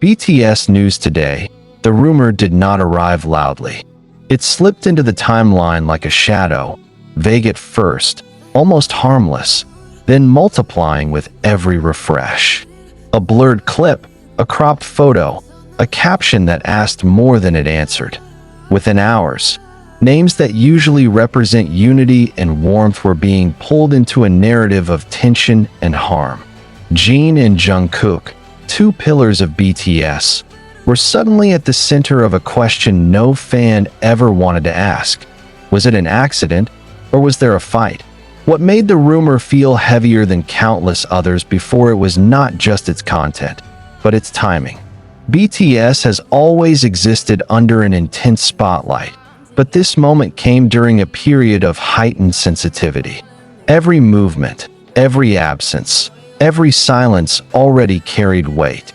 BTS News Today, the rumor did not arrive loudly. It slipped into the timeline like a shadow, vague at first, almost harmless, then multiplying with every refresh. A blurred clip, a cropped photo, a caption that asked more than it answered. Within hours, names that usually represent unity and warmth were being pulled into a narrative of tension and harm. Jin and Jungkook, two pillars of BTS, were suddenly at the center of a question no fan ever wanted to ask. Was it an accident, or was there a fight? What made the rumor feel heavier than countless others before it was not just its content, but its timing. BTS has always existed under an intense spotlight, but this moment came during a period of heightened sensitivity. Every movement, every absence, every silence already carried weight.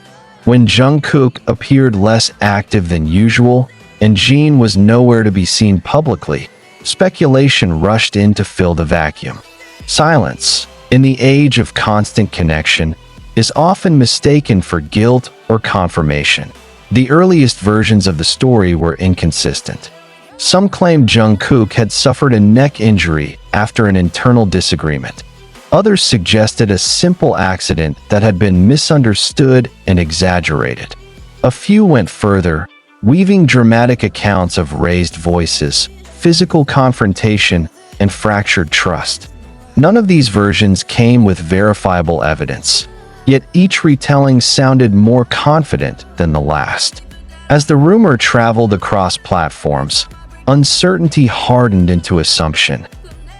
When Jungkook appeared less active than usual, and Jin was nowhere to be seen publicly, speculation rushed in to fill the vacuum. Silence, in the age of constant connection, is often mistaken for guilt or confirmation. The earliest versions of the story were inconsistent. Some claimed Jungkook had suffered a neck injury after an internal disagreement. Others suggested a simple accident that had been misunderstood and exaggerated. A few went further, weaving dramatic accounts of raised voices, physical confrontation, and fractured trust. None of these versions came with verifiable evidence, yet each retelling sounded more confident than the last. As the rumor traveled across platforms, uncertainty hardened into assumption.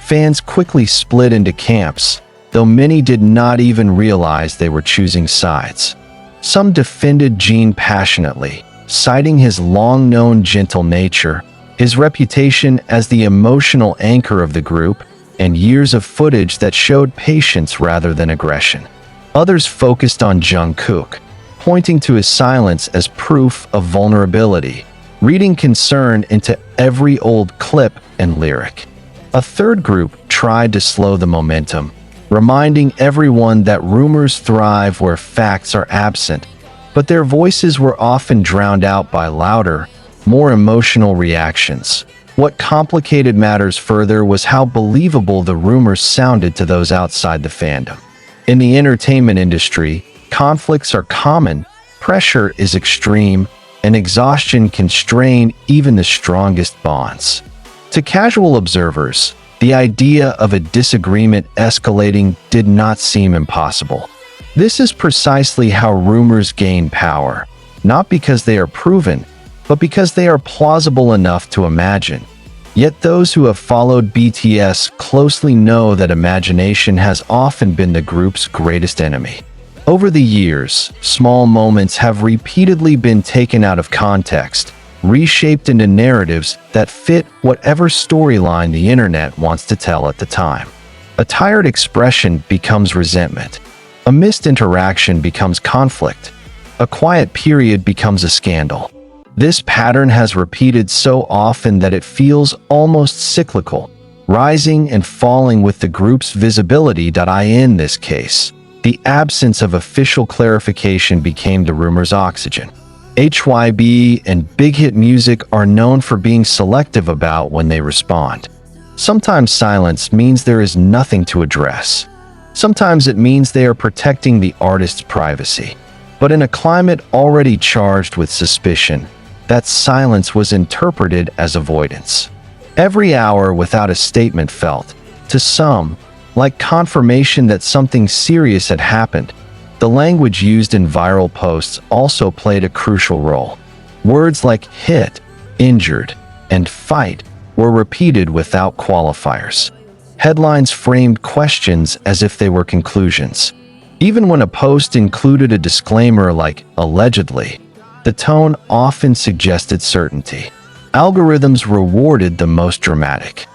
Fans quickly split into camps, though many did not even realize they were choosing sides. Some defended Jin passionately, citing his long-known gentle nature, his reputation as the emotional anchor of the group, and years of footage that showed patience rather than aggression. Others focused on Jungkook, pointing to his silence as proof of vulnerability, reading concern into every old clip and lyric. A third group tried to slow the momentum, reminding everyone that rumors thrive where facts are absent, but their voices were often drowned out by louder, more emotional reactions. What complicated matters further was how believable the rumors sounded to those outside the fandom. In the entertainment industry, conflicts are common, pressure is extreme, and exhaustion can strain even the strongest bonds. To casual observers, the idea of a disagreement escalating did not seem impossible. This is precisely how rumors gain power, not because they are proven, but because they are plausible enough to imagine. Yet those who have followed BTS closely know that imagination has often been the group's greatest enemy. Over the years, small moments have repeatedly been taken out of context, reshaped into narratives that fit whatever storyline the internet wants to tell at the time. A tired expression becomes resentment. A missed interaction becomes conflict. A quiet period becomes a scandal. This pattern has repeated so often that it feels almost cyclical, rising and falling with the group's visibility. In this case, the absence of official clarification became the rumor's oxygen. HYB and Big Hit Music are known for being selective about when they respond. Sometimes silence means there is nothing to address. Sometimes it means they are protecting the artist's privacy. But in a climate already charged with suspicion, that silence was interpreted as avoidance. Every hour without a statement felt, to some, like confirmation that something serious had happened. The language used in viral posts also played a crucial role. Words like hit, injured, and fight were repeated without qualifiers. Headlines framed questions as if they were conclusions. Even when a post included a disclaimer like allegedly, the tone often suggested certainty. Algorithms rewarded the most dramatic.